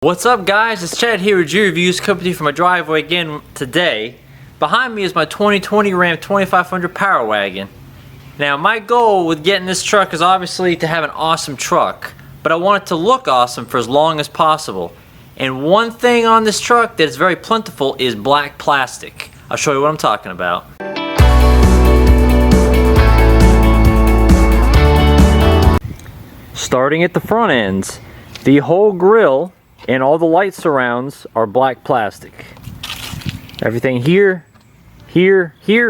What's up guys, it's Chad here with G-Reviews, coming to you from my driveway again today. Behind me is my 2020 Ram 2500 Power Wagon. Now my goal with getting this truck is obviously to have an awesome truck, but I want it to look awesome for as long as possible. And one thing on this truck that is very plentiful is black plastic. I'll show you what I'm talking about. Starting at the front ends, the whole grille and all the light surrounds are black plastic. Everything here,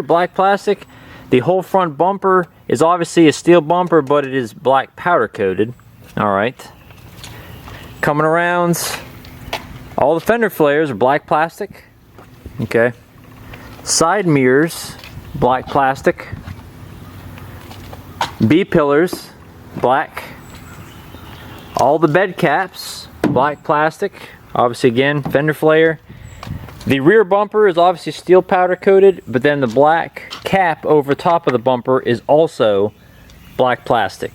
black plastic. The whole front bumper is obviously a steel bumper, but it is black powder coated. Alright. Coming around, all the fender flares are black plastic. Okay. Side mirrors, black plastic. B-pillars, black. All the bed caps, black plastic, obviously again fender flare. The rear bumper is obviously steel powder coated, but then the black cap over top of the bumper is also black plastic.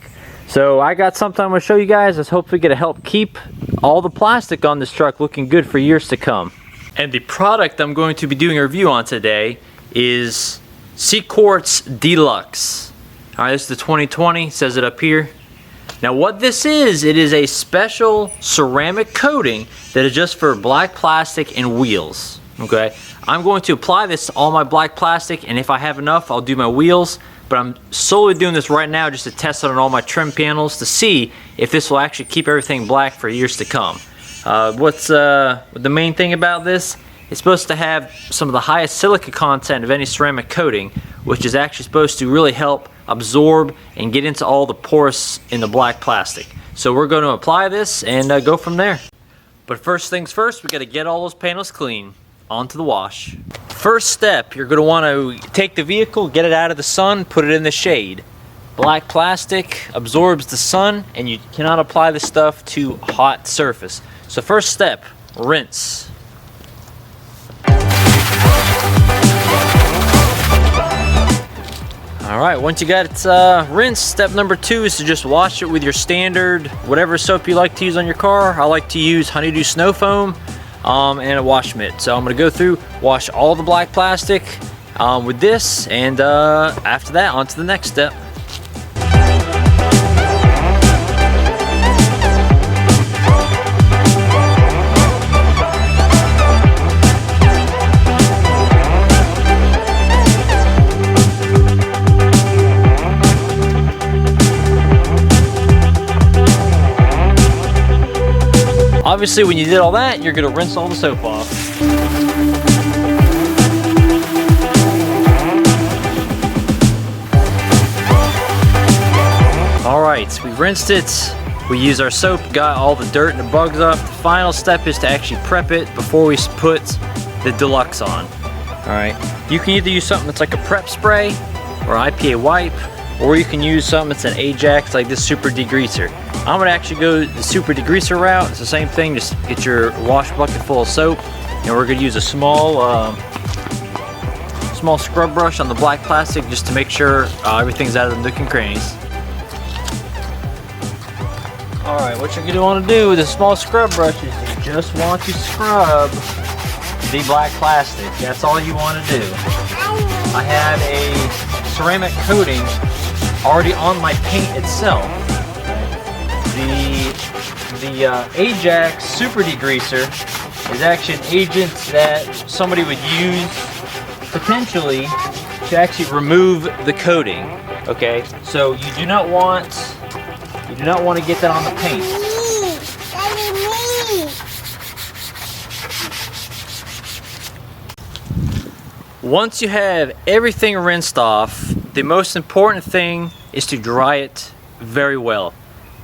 So I got something I'm going to show you guys that's hopefully going to help keep all the plastic on this truck looking good for years to come. And the product I'm going to be doing a review on today is Cquartz Dlux. Alright, this is the 2020, says it up here. Now what this is, it is a special ceramic coating that is just for black plastic and wheels. Okay, I'm going to apply this to all my black plastic, and if I have enough, I'll do my wheels. But I'm solely doing this right now just to test it on all my trim panels to see if this will actually keep everything black for years to come. What's the main thing about this? It's supposed to have some of the highest silica content of any ceramic coating, which is actually supposed to really help absorb and get into all the pores in the black plastic. So we're going to apply this and go from there. But first things first, we got to get all those panels clean. Onto the wash. First step, you're going to want to take the vehicle, get it out of the sun, put it in the shade. Black plastic absorbs the sun, and you cannot apply this stuff to hot surface. So first step, rinse. Alright, once you got it rinsed, step number 2 is to just wash it with your standard, whatever soap you like to use on your car. I like to use Honeydew Snow Foam and a wash mitt. So I'm going to go through, wash all the black plastic with this, and after that, on to the next step. Obviously, when you did all that, you're going to rinse all the soap off. Alright, we rinsed it. We used our soap, got all the dirt and the bugs off. The final step is to actually prep it before we put the Deluxe on. Alright, you can either use something that's like a prep spray or IPA wipe, or you can use something that's an Ajax like this super degreaser. I'm going to actually go the super degreaser route. It's the same thing, just get your wash bucket full of soap, and we're going to use a small scrub brush on the black plastic just to make sure everything's out of the nook and crannies. Alright, what you're going to want to do with a small scrub brush is you just want to scrub the black plastic. That's all you want to do. I have a ceramic coating already on my paint itself. The Ajax Super Degreaser is actually an agent that somebody would use potentially to actually remove the coating. Okay, so you do not want to get that on the paint. Once you have everything rinsed off, the most important thing is to dry it very well.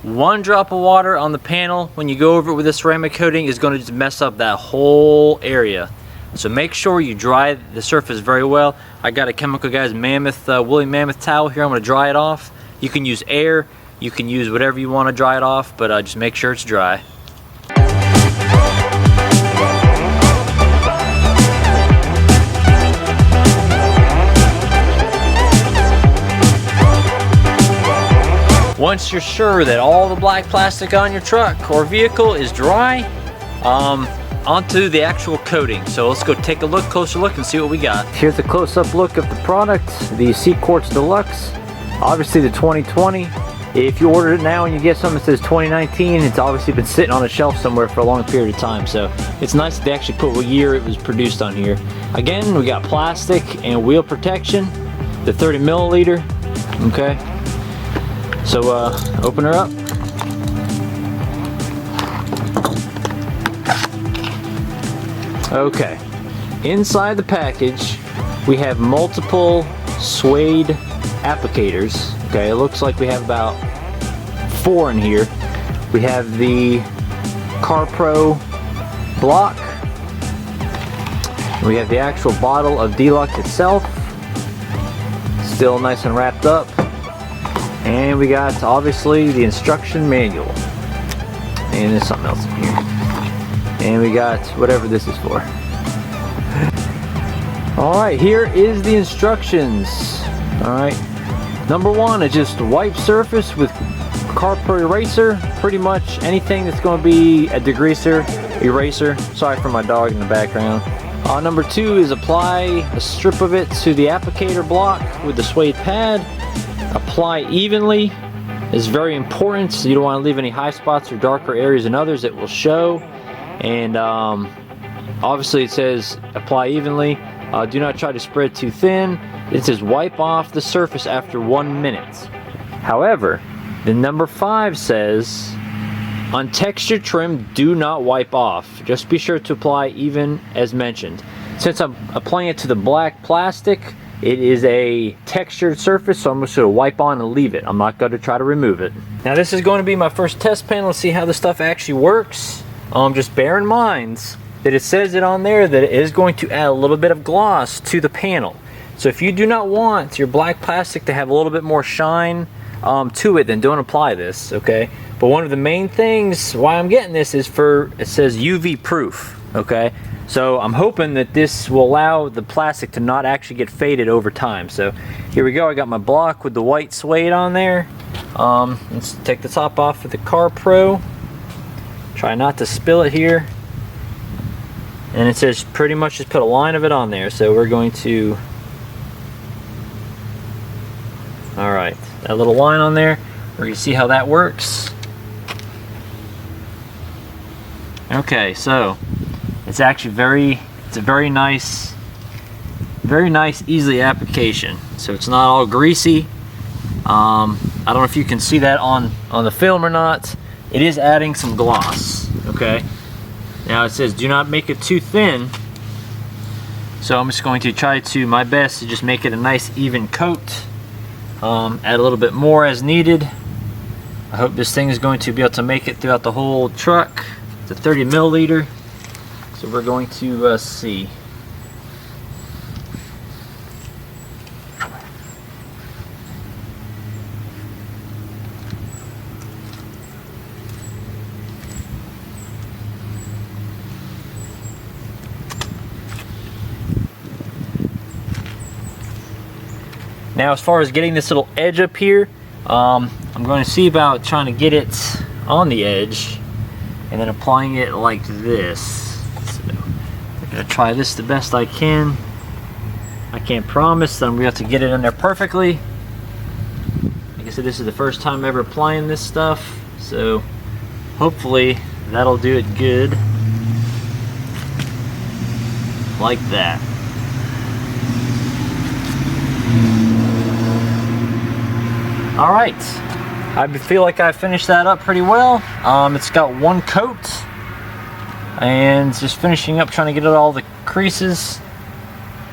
One drop of water on the panel when you go over it with a ceramic coating is going to just mess up that whole area. So make sure you dry the surface very well. I got a Chemical Guys Mammoth, woolly mammoth towel here. I'm going to dry it off. You can use air, you can use whatever you want to dry it off, but just make sure it's dry. Once you're sure that all the black plastic on your truck or vehicle is dry, Onto the actual coating. So let's go take a look, closer look, and see what we got. Here's a close-up look of the product, the Cquartz Dlux. Obviously the 2020. If you order it now and you get something that says 2019, it's obviously been sitting on a shelf somewhere for a long period of time. So it's nice that they actually put what year it was produced on here. Again, we got plastic and wheel protection, the 30 milliliter. Okay. So open her up. Okay, inside the package we have multiple suede applicators. Okay, it looks like we have about 4 in here. We have the Cquartz block. We have the actual bottle of Dlux itself, still nice and wrapped up. And we got obviously the instruction manual. And there's something else in here. And we got whatever this is for. Alright, here is the instructions. Alright. Number 1 is just wipe surface with Cquartz eraser. Pretty much anything that's going to be a degreaser, eraser. Sorry for my dog in the background. Number 2 is apply a strip of it to the applicator block with the suede pad. Apply evenly. It's very important. So you don't want to leave any high spots or darker areas in others. It will show. And obviously it says apply evenly. Do not try to spread too thin. It says wipe off the surface after 1 minute. However, the number 5 says on texture trim, do not wipe off. Just be sure to apply even as mentioned. Since I'm applying it to the black plastic, it is a textured surface, so I'm just going to wipe on and leave it. I'm not going to try to remove it. Now this is going to be my first test panel. Let's see how this stuff actually works. Just bear in mind that it says it on there that it is going to add a little bit of gloss to the panel. So if you do not want your black plastic to have a little bit more shine to it, then don't apply this, okay? But one of the main things why I'm getting this is it says UV proof, okay? So I'm hoping that this will allow the plastic to not actually get faded over time. So here we go, I got my block with the white suede on there. Let's take the top off of the Cquartz. Try not to spill it here. And it says pretty much just put a line of it on there. So we're going to, alright, that little line on there. We're going to see how that works. Okay, so it's actually it's a very nice, easy application. So it's not all greasy. I don't know if you can see that on the film or not. It is adding some gloss, okay? Now it says do not make it too thin. So I'm just going to try my best to just make it a nice even coat. Add a little bit more as needed. I hope this thing is going to be able to make it throughout the whole truck. It's a 30 milliliter. So we're going to see. Now as far as getting this little edge up here, I'm going to see about trying to get it on the edge and then applying it like this. So I'm going to try this the best I can. I can't promise that I'm going to have to get it in there perfectly. Like I said, this is the first time ever applying this stuff, so hopefully that'll do it good. Like that. Alright, I feel like I finished that up pretty well. It's got 1 coat, and just finishing up trying to get it all the creases.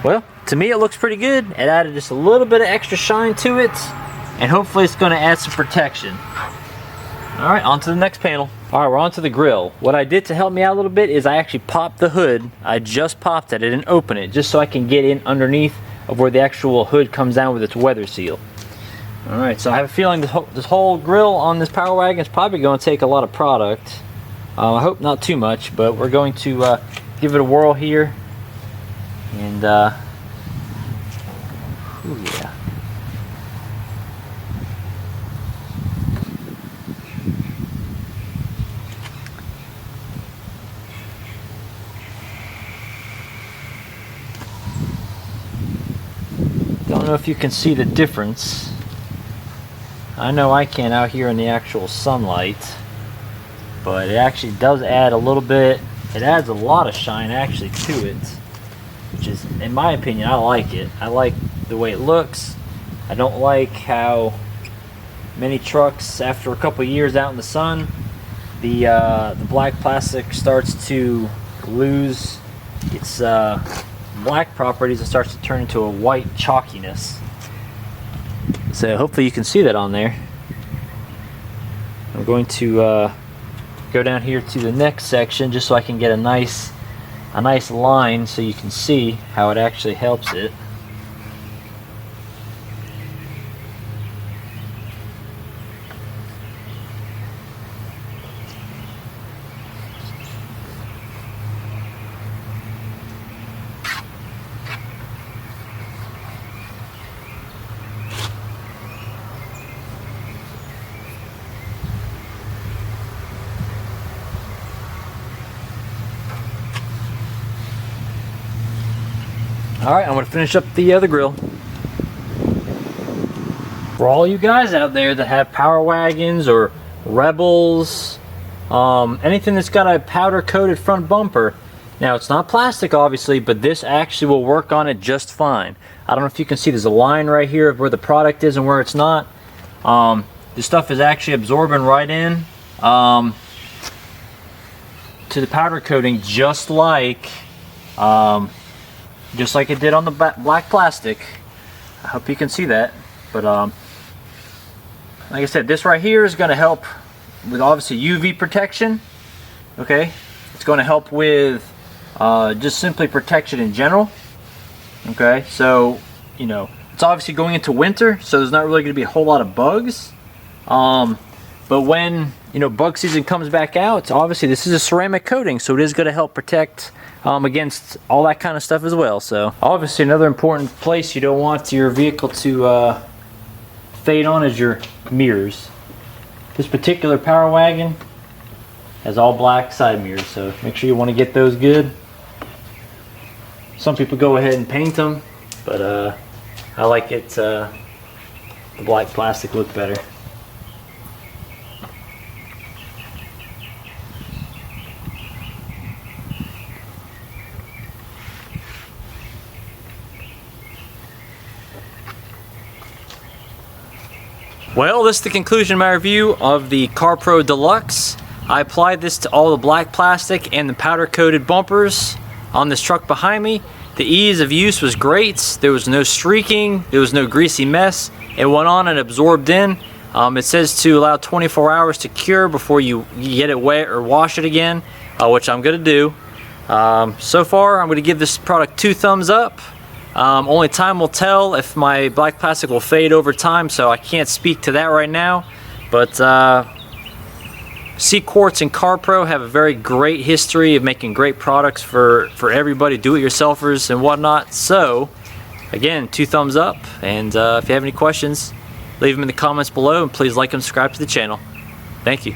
Well, to me it looks pretty good. It added just a little bit of extra shine to it, and hopefully it's going to add some protection. Alright, on to the next panel. Alright, we're on to the grill. What I did to help me out a little bit is I actually popped the hood. I just popped it, I didn't open it, just so I can get in underneath of where the actual hood comes down with its weather seal. Alright, so I have a feeling this whole grill on this Power Wagon is probably going to take a lot of product. I hope not too much, but we're going to give it a whirl here. And, ooh, yeah. know if you can see the difference. I know I can out here in the actual sunlight, but it actually does add a little bit. It adds a lot of shine actually to it, which is, in my opinion, I like it. I like the way it looks. I don't like how many trucks, after a couple of years out in the sun, the black plastic starts to lose its black properties and starts to turn into a white chalkiness. So hopefully you can see that on there. I'm going to go down here to the next section just so I can get a nice line so you can see how it actually helps it. Alright, I'm going to finish up the other grill. For all you guys out there that have Power Wagons or Rebels, anything that's got a powder coated front bumper, now it's not plastic obviously, but this actually will work on it just fine. I don't know if you can see, there's a line right here of where the product is and where it's not. This stuff is actually absorbing right in to the powder coating, just like it did on the black plastic. I hope you can see that. But like I said, this right here is going to help with obviously UV protection. Okay, it's going to help with just simply protection in general. Okay, so you know, it's obviously going into winter, so there's not really going to be a whole lot of bugs. But when bug season comes back out, obviously this is a ceramic coating, so it is going to help protect against all that kind of stuff as well. So obviously another important place you don't want your vehicle to fade on is your mirrors. This particular Power Wagon has all black side mirrors, so make sure you want to get those good. Some people go ahead and paint them, but I like it, the black plastic look better. Well, this is the conclusion of my review of the Cquartz Dlux. I applied this to all the black plastic and the powder coated bumpers on this truck behind me. The ease of use was great. There was no streaking, there was no greasy mess. It went on and absorbed in. It says to allow 24 hours to cure before you get it wet or wash it again, which I'm going to do. So far, I'm going to give this product 2 thumbs up. Only time will tell if my black plastic will fade over time, so I can't speak to that right now. But Cquartz and CarPro have a very great history of making great products for everybody, do-it-yourselfers and whatnot. So again, 2 thumbs up, and if you have any questions, leave them in the comments below, and please like and subscribe to the channel. Thank you.